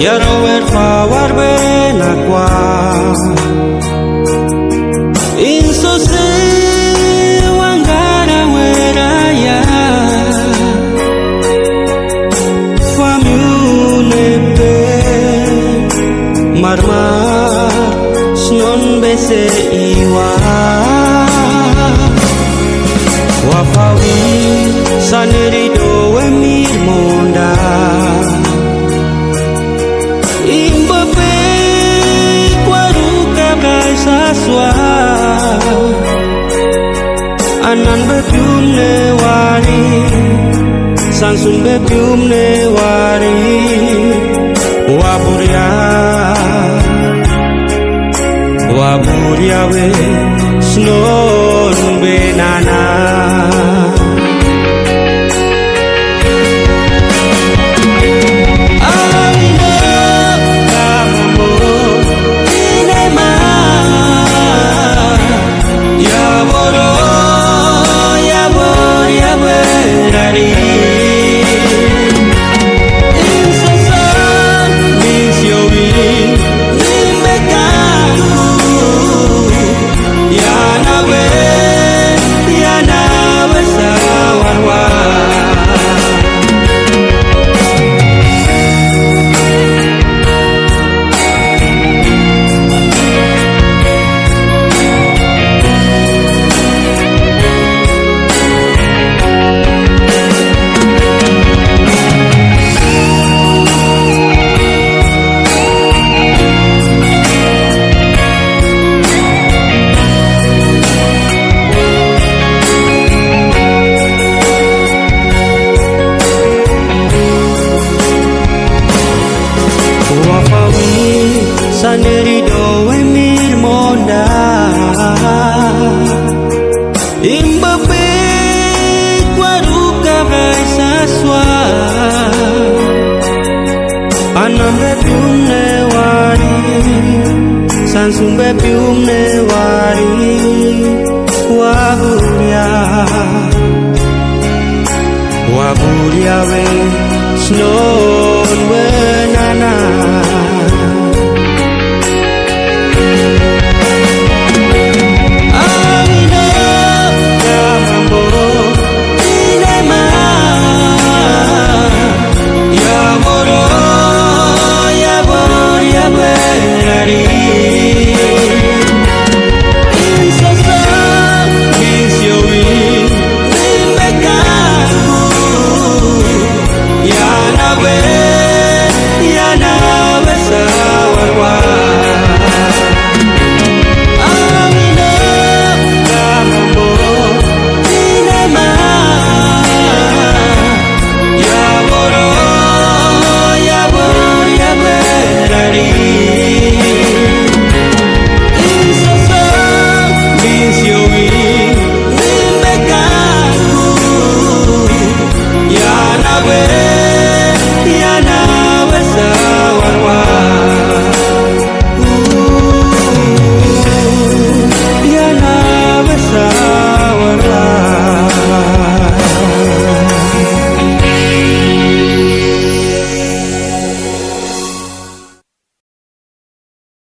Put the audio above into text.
Yarower fawar ben aqua Inso se wangara weraya Famune pe marmar Snon bese iwa Wafawi saneri do emir monda Imbape kwaruka saswa Anan bepium ne wari Sansun bepium ne wari Waburia we Snon benana Saneri do emir monda Imbape kwaruka saswa Anam bepium ne wari Sansum bepium ne wari Waburia we Snon benana